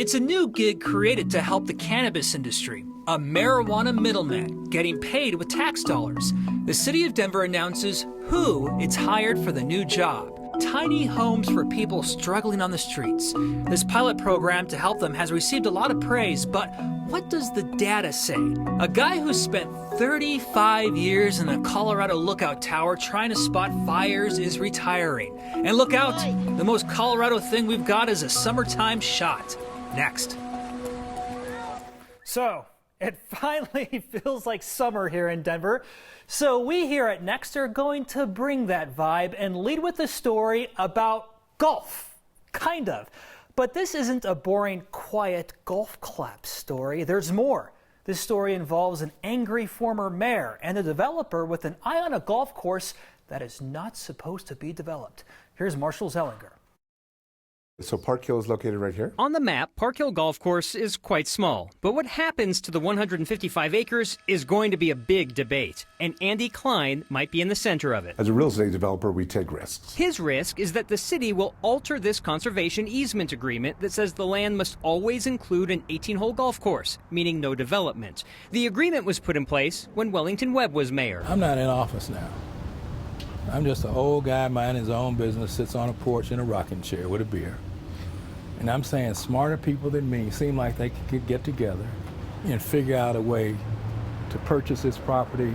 It's a new gig created to help the cannabis industry, a marijuana middleman getting paid with tax dollars. The city of Denver announces who it's hired for the new job. Tiny homes for people struggling on the streets. This pilot program to help them has received a lot of praise, but what does the data say? A guy who spent 35 years in a Colorado lookout tower trying to spot fires is retiring. And look out, the most Colorado thing we've got is a summertime shot. Next. So, it finally feels like summer here in Denver. So we here at Next are going to bring that vibe and lead with a story about golf. Kind of. But this isn't a boring, quiet golf clap story. There's more. This story involves an angry former mayor and a developer with an eye on a golf course that is not supposed to be developed. Here's Marshall Zellinger. So Park Hill is located right here? On the map, Park Hill Golf Course is quite small, but what happens to the 155 acres is going to be a big debate, and Andy Klein might be in the center of it. As a real estate developer, we take risks. His risk is that the city will alter this conservation easement agreement that says the land must always include an 18-hole golf course, meaning no development. The agreement was put in place when Wellington Webb was mayor. I'm not in office now. I'm just an old guy minding his own business, sits on a porch in a rocking chair with a beer. And I'm saying smarter people than me seem like they could get together and figure out a way to purchase this property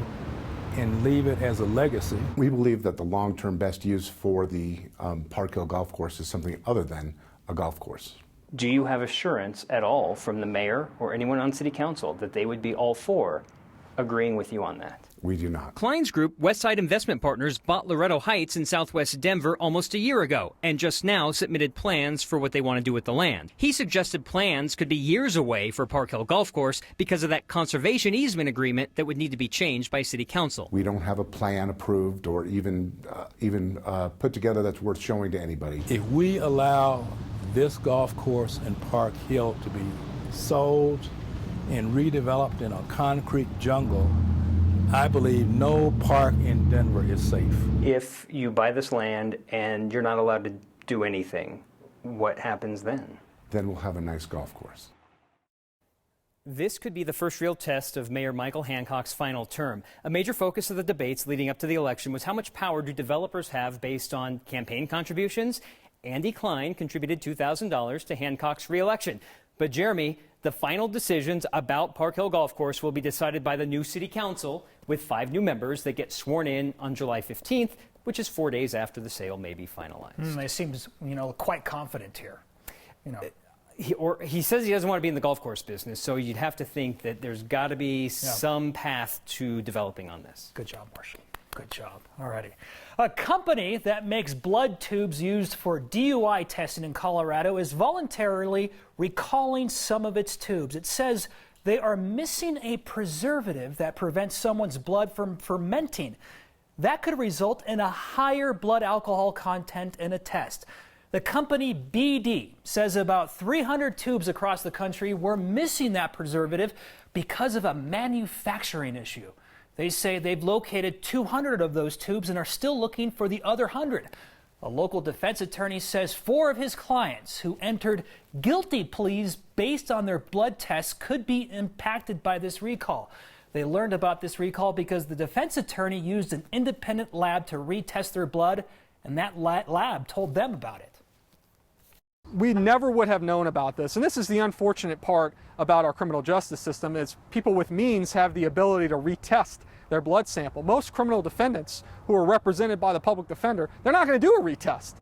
and leave it as a legacy. We believe that the long-term best use for the Park Hill Golf Course is something other than a golf course. Do you have assurance at all from the mayor or anyone on city council that they would be all for agreeing with you on that? We do not. Klein's group, Westside Investment Partners, bought Loretto Heights in southwest Denver almost a year ago and just now submitted plans for what they want to do with the land. He suggested plans could be years away for Park Hill Golf Course because of that conservation easement agreement that would need to be changed by city council. We don't have a plan approved or even put together that's worth showing to anybody. If we allow this golf course and Park Hill to be sold and redeveloped in a concrete jungle, I believe no park in Denver is safe. If you buy this land and you're not allowed to do anything, what happens then? Then we'll have a nice golf course. This could be the first real test of Mayor Michael Hancock's final term. A major focus of the debates leading up to the election was how much power do developers have based on campaign contributions. Andy Klein contributed $2,000 to Hancock's re-election. But Jeremy, the final decisions about Park Hill Golf Course will be decided by the new city council with 5 new members that get sworn in on July 15th, which is 4 days after the sale may be finalized. He seems, quite confident here. He says he doesn't want to be in the golf course business, so you'd have to think that there's got to be some path to developing on this. Good job, Marshall. Good job. Alrighty. A company that makes blood tubes used for DUI testing in Colorado is voluntarily recalling some of its tubes. It says they are missing a preservative that prevents someone's blood from fermenting. That could result in a higher blood alcohol content in a test. The company BD says about 300 tubes across the country were missing that preservative because of a manufacturing issue. They say they've located 200 of those tubes and are still looking for the other 100. A local defense attorney says 4 of his clients who entered guilty pleas based on their blood tests could be impacted by this recall. They learned about this recall because the defense attorney used an independent lab to retest their blood, and that lab told them about it. We never would have known about this, and this is the unfortunate part about our criminal justice system is people with means have the ability to retest their blood sample. Most criminal defendants who are represented by the public defender, they're not going to do a retest.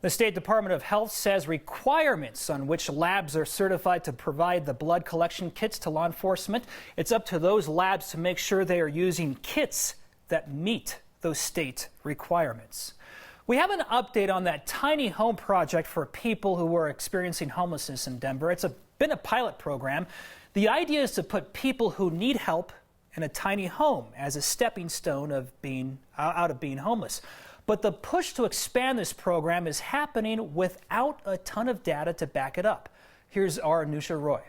The State Department of Health says requirements on which labs are certified to provide the blood collection kits to law enforcement, it's up to those labs to make sure they are using kits that meet those state requirements. We have an update on that tiny home project for people who are experiencing homelessness in Denver. It's been a pilot program. The idea is to put people who need help in a tiny home as a stepping stone of being out of being homeless. But the push to expand this program is happening without a ton of data to back it up. Here's our Anusha Roy.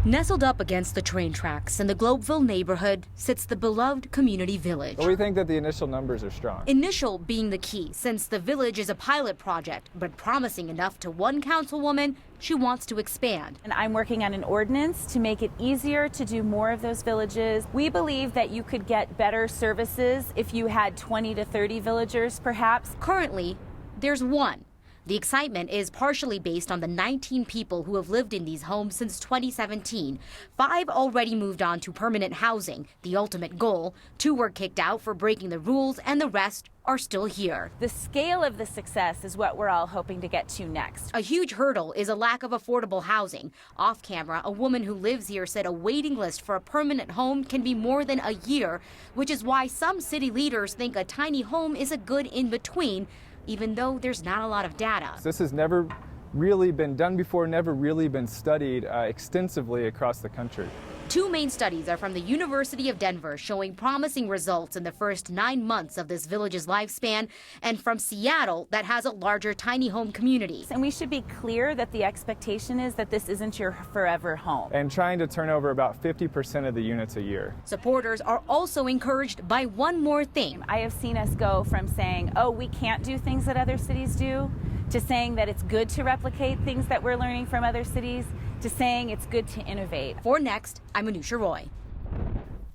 Nestled up against the train tracks in the Globeville neighborhood sits the beloved community village. Well, we think that the initial numbers are strong. Initial being the key, since the village is a pilot project, but promising enough to one councilwoman she wants to expand. And I'm working on an ordinance to make it easier to do more of those villages. We believe that you could get better services if you had 20 to 30 villagers, perhaps. Currently, there's one. The excitement is partially based on the 19 people who have lived in these homes since 2017. 5 already moved on to permanent housing, the ultimate goal. 2 were kicked out for breaking the rules, and the rest are still here. The scale of the success is what we're all hoping to get to next. A huge hurdle is a lack of affordable housing. Off camera, a woman who lives here said a waiting list for a permanent home can be more than a year, which is why some city leaders think a tiny home is a good in-between, even though there's not a lot of data. This has never really been done before, never really been studied extensively across the country. 2 main studies are from the University of Denver showing promising results in the first 9 months of this village's lifespan, and from Seattle that has a larger tiny home community. And we should be clear that the expectation is that this isn't your forever home. And trying to turn over about 50% of the units a year. Supporters are also encouraged by one more thing. I have seen us go from saying, oh, we can't do things that other cities do, to saying that it's good to replicate things that we're learning from other cities, to saying it's good to innovate. For Next, I'm Anusha Roy.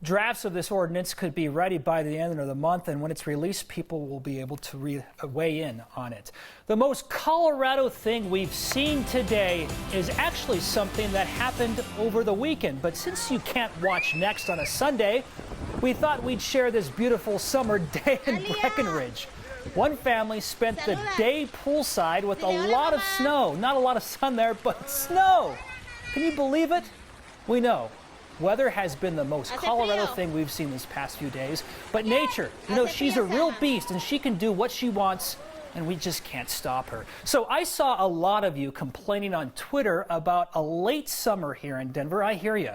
Drafts of this ordinance could be ready by the end of the month, and when it's released, people will be able to weigh in on it. The most Colorado thing we've seen today is actually something that happened over the weekend. But since you can't watch Next on a Sunday, we thought we'd share this beautiful summer day in Breckenridge. One family spent the day poolside with a lot of snow. Not a lot of sun there, but snow. Can you believe it? We know weather has been the most Colorado thing we've seen these past few days. But nature, she's a real beast and she can do what she wants, and we just can't stop her. So I saw a lot of you complaining on Twitter about a late summer here in Denver. I hear you.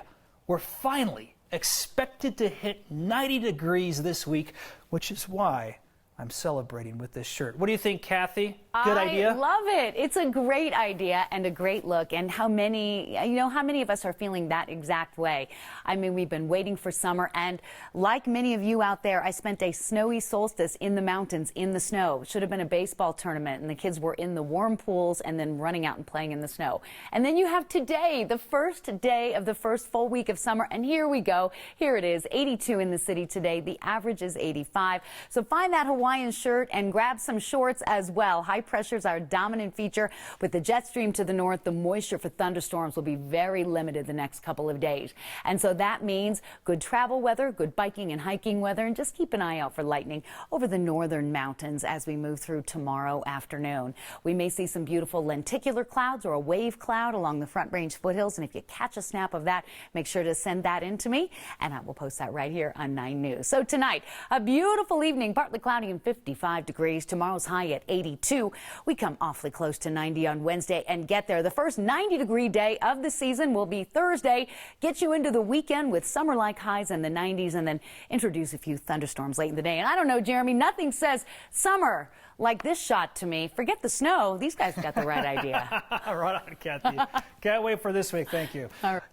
We're finally expected to hit 90 degrees this week, which is why I'm celebrating with this shirt. What do you think, Kathy? Good idea? I love it. It's a great idea and a great look. And how many of us are feeling that exact way? I mean, we've been waiting for summer. And like many of you out there, I spent a snowy solstice in the mountains in the snow. Should have been a baseball tournament. And the kids were in the warm pools and then running out and playing in the snow. And then you have today, the first day of the first full week of summer. And here we go. Here it is, 82 in the city today. The average is 85. So find that Hawaiian shirt and grab some shorts as well. High pressure is our dominant feature. With the jet stream to the north, the moisture for thunderstorms will be very limited the next couple of days. And so that means good travel weather, good biking and hiking weather, and just keep an eye out for lightning over the northern mountains as we move through tomorrow afternoon. We may see some beautiful lenticular clouds or a wave cloud along the Front Range foothills. And if you catch a snap of that, make sure to send that in to me, and I will post that right here on 9 News. So tonight, a beautiful evening, partly cloudy and 55 degrees. Tomorrow's high at 82. We come awfully close to 90 on Wednesday and get there. The first 90-degree day of the season will be Thursday. Get you into the weekend with summer-like highs in the 90s, and then introduce a few thunderstorms late in the day. And I don't know, Jeremy, nothing says summer like this shot to me. Forget the snow. These guys got the right idea. Right on, Kathy. Can't wait for this week. Thank you.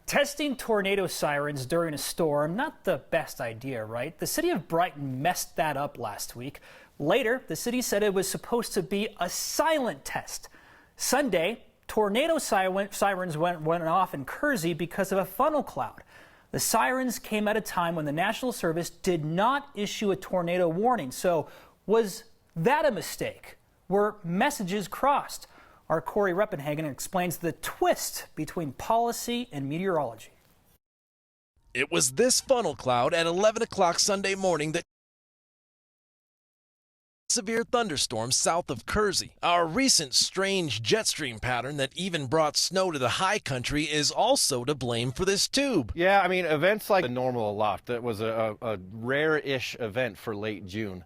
Testing tornado sirens during a storm, not the best idea, right? The city of Brighton messed that up last week. Later, the city said it was supposed to be a silent test. Sunday, tornado sirens went off in Kersey because of a funnel cloud. The sirens came at a time when the National Service did not issue a tornado warning. So was that a mistake? Were messages crossed? Our Corey Reppenhagen explains the twist between policy and meteorology. It was this funnel cloud at 11 o'clock Sunday morning that severe thunderstorms south of Kersey. Our recent strange jet stream pattern that even brought snow to the high country is also to blame for this tube. Yeah, I mean, events like the normal aloft, that was a rare-ish event for late June.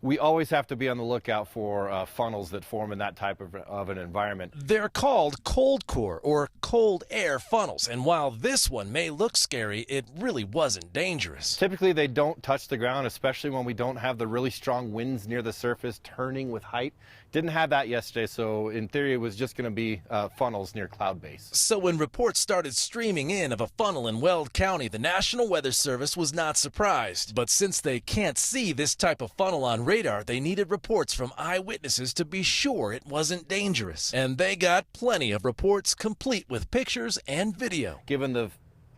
we always have to be on the lookout for funnels that form in that type of an environment. They're called cold core or cold air funnels, and while this one may look scary, it really wasn't dangerous. Typically they don't touch the ground, especially when we don't have the really strong winds near the surface turning with height. Didn't have that yesterday, so in theory it was just going to be funnels near cloud base. So when reports started streaming in of a funnel in Weld County, the National Weather Service was not surprised. But since they can't see this type of funnel on radar, they needed reports from eyewitnesses to be sure it wasn't dangerous. And they got plenty of reports complete with pictures and video. Given the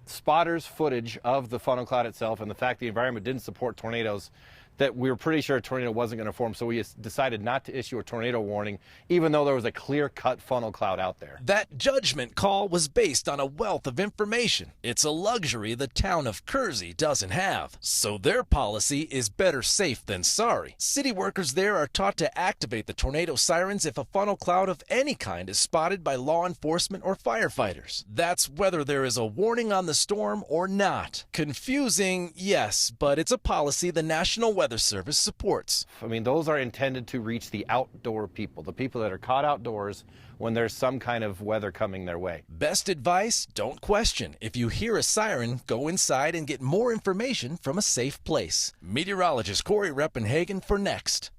spotters footage of the funnel cloud itself and the fact the environment didn't support tornadoes, that we were pretty sure a tornado wasn't going to form, so we decided not to issue a tornado warning, even though there was a clear-cut funnel cloud out there. That judgment call was based on a wealth of information. It's a luxury the town of Kersey doesn't have, so their policy is better safe than sorry. City workers there are taught to activate the tornado sirens if a funnel cloud of any kind is spotted by law enforcement or firefighters. That's whether there is a warning on the storm or not. Confusing, yes, but it's a policy the National Weather Service supports. I mean, those are intended to reach the outdoor people, the people that are caught outdoors when there's some kind of weather coming their way. Best advice, don't question. If you hear a siren, go inside and get more information from a safe place. Meteorologist Corey Reppenhagen for Next.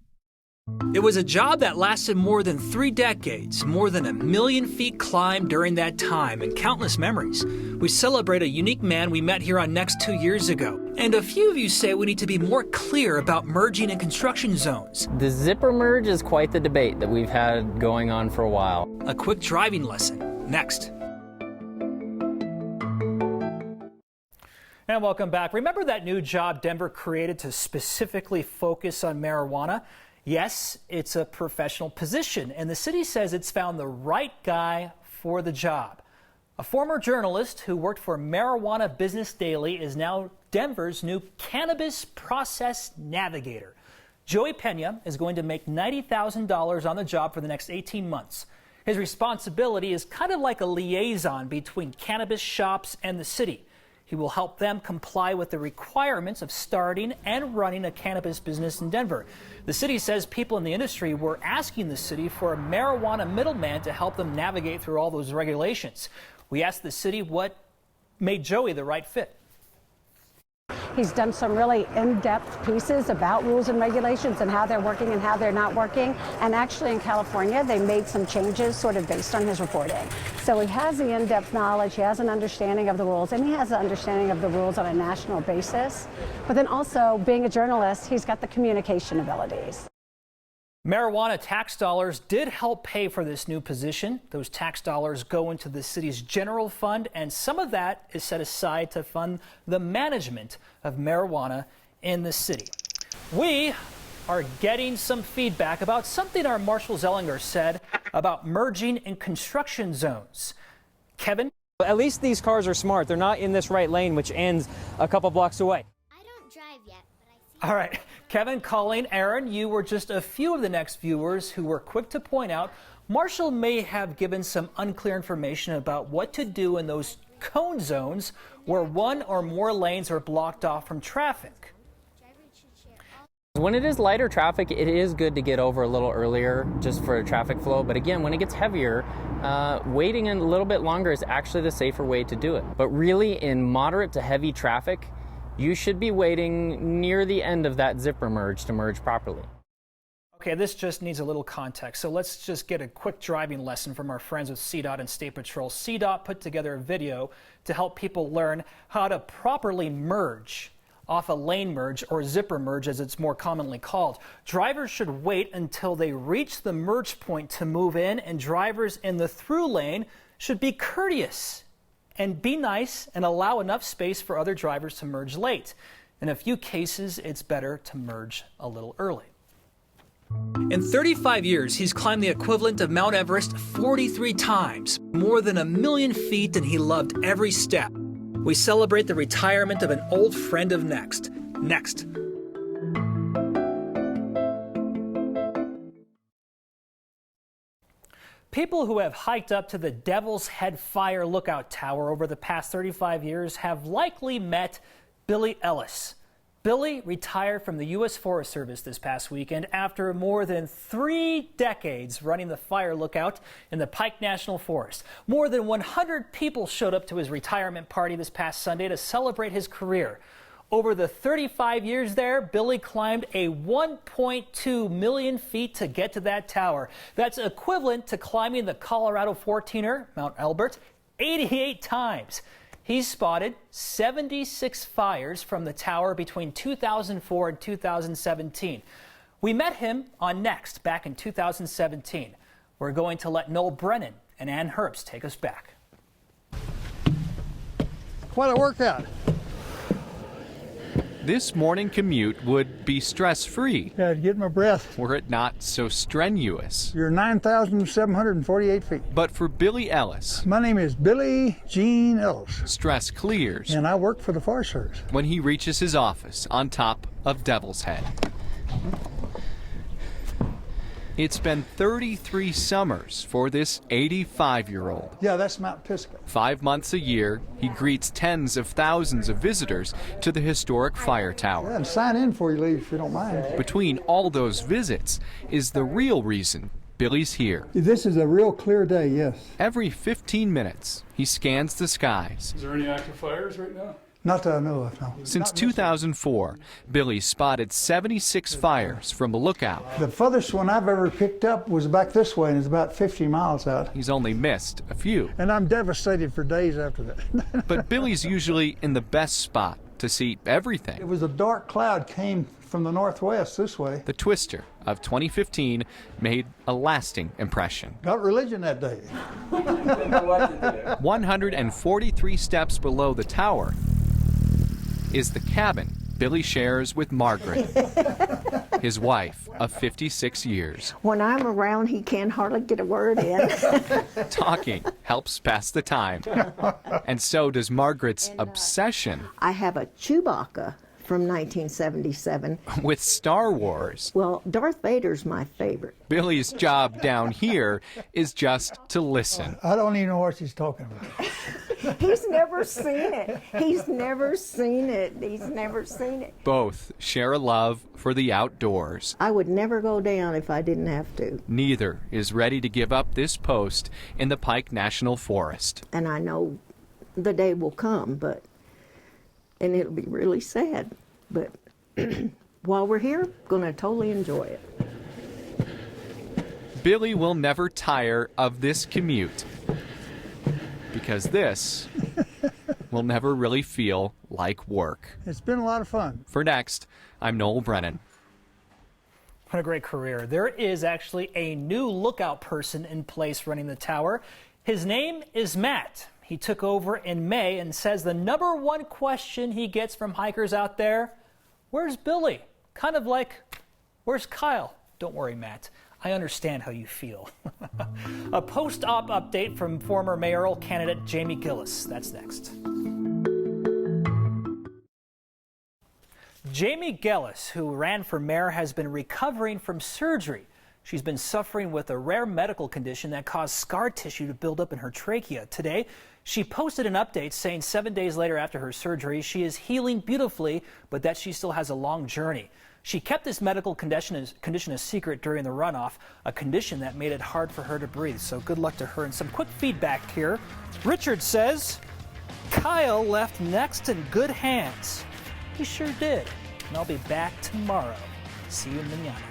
It was a job that lasted more than 3 decades, more than 1 million feet climbed during that time, and countless memories. We celebrate a unique man we met here on Next 2 years ago. And a few of you say we need to be more clear about merging in construction zones. The zipper merge is quite the debate that we've had going on for a while. A quick driving lesson, next. And welcome back. Remember that new job Denver created to specifically focus on marijuana? Yes, it's a professional position, and the city says it's found the right guy for the job. A former journalist who worked for Marijuana Business Daily is now Denver's new cannabis process navigator. Joey Pena is going to make $90,000 on the job for the next 18 months. His responsibility is kind of like a liaison between cannabis shops and the city. He will help them comply with the requirements of starting and running a cannabis business in Denver. The city says people in the industry were asking the city for a marijuana middleman to help them navigate through all those regulations. We asked the city what made Joey the right fit. He's done some really in-depth pieces about rules and regulations and how they're working and how they're not working. And actually in California, they made some changes sort of based on his reporting. So he has the in-depth knowledge, he has an understanding of the rules, and he has an understanding of the rules on a national basis. But then also, being a journalist, he's got the communication abilities. Marijuana tax dollars did help pay for this new position. Those tax dollars go into the city's general fund, and some of that is set aside to fund the management of marijuana in the city. We are getting some feedback about something our Marshall Zellinger said about merging in construction zones. Kevin? At least these cars are smart. They're not in this right lane, which ends a couple blocks away. I don't drive yet, but I see. All right. Kevin, Colleen, Aaron, you were just a few of the next viewers who were quick to point out Marshall may have given some unclear information about what to do in those cone zones where one or more lanes are blocked off from traffic. When it is lighter traffic, it is good to get over a little earlier just for traffic flow. But again, when it gets heavier, waiting a little bit longer is actually the safer way to do it. But really, in moderate to heavy traffic, you should be waiting near the end of that zipper merge to merge properly. Okay, this just needs a little context, so let's just get a quick driving lesson from our friends with CDOT and State Patrol. CDOT put together a video to help people learn how to properly merge off a lane merge, or zipper merge as it's more commonly called. Drivers should wait until they reach the merge point to move in, and drivers in the through lane should be courteous and be nice and allow enough space for other drivers to merge late. In a few cases, it's better to merge a little early. In 35 years, he's climbed the equivalent of Mount Everest 43 times, more than 1 million feet, and he loved every step. We celebrate the retirement of an old friend of Next. Next. People who have hiked up to the Devil's Head Fire Lookout Tower over the past 35 years have likely met Billy Ellis. Billy retired from the U.S. Forest Service this past weekend after more than 3 decades running the fire lookout in the Pike National Forest. More than 100 people showed up to his retirement party this past Sunday to celebrate his career. Over the 35 years there, Billy climbed a 1.2 million feet to get to that tower. That's equivalent to climbing the Colorado 14er, Mount Elbert, 88 times. He spotted 76 fires from the tower between 2004 and 2017. We met him on Next back in 2017. We're going to let Noel Brennan and Ann Herbst take us back. Quite a workout. This morning commute would be stress-free. Yeah, to get my breath. Were it not so strenuous. You're 9,748 feet. But for Billy Ellis. My name is Billy Gene Ellis. Stress clears. And I work for the Forest Service. When he reaches his office on top of Devil's Head. It's been 33 summers for this 85-year-old. Yeah, that's Mount Pisgah. 5 months a year, he greets tens of thousands of visitors to the historic fire tower. Yeah, and sign in before you leave if you don't mind. Between all those visits is the real reason Billy's here. This is a real clear day, yes. Every 15 minutes, he scans the skies. Is there any active fires right now? Not that I know of, no. Since 2004, Billy spotted 76 fires from a lookout. The furthest one I've ever picked up was back this way, and it's about 50 miles out. He's only missed a few. And I'm devastated for days after that. But Billy's usually in the best spot to see everything. It was a dark cloud came from the northwest this way. The Twister of 2015 made a lasting impression. Got religion that day. 143 steps below the tower is the cabin Billy shares with Margaret, his wife of 56 years. When I'm around, he can't hardly get a word in. Talking helps pass the time. And so does Margaret's obsession. I have a Chewbacca from 1977. With Star Wars. Well, Darth Vader's my favorite. Billy's job down here is just to listen. I don't even know what she's talking about. He's never seen it. He's never seen it. He's never seen it. Both share a love for the outdoors. I would never go down if I didn't have to. Neither is ready to give up this post in the Pike National Forest. And I know the day will come, and it'll be really sad. But while we're here, going to totally enjoy it. Billy will never tire of this commute because this will never really feel like work. It's been a lot of fun. For Next, I'm Noel Brennan. What a great career. There is actually a new lookout person in place running the tower. His name is Matt. He took over in May and says the #1 question he gets from hikers out there, where's Billy? Kind of like, where's Kyle? Don't worry, Matt. I understand how you feel. A post-op update from former mayoral candidate Jamie Gillis. That's next. Jamie Gillis, who ran for mayor, has been recovering from surgery. She's been suffering with a rare medical condition that caused scar tissue to build up in her trachea. Today, she posted an update saying 7 days later after her surgery, she is healing beautifully, but that she still has a long journey. She kept this medical condition a secret during the runoff, a condition that made it hard for her to breathe. So good luck to her. And some quick feedback here. Richard says, Kyle left Next in good hands. He sure did. And I'll be back tomorrow. See you mañana.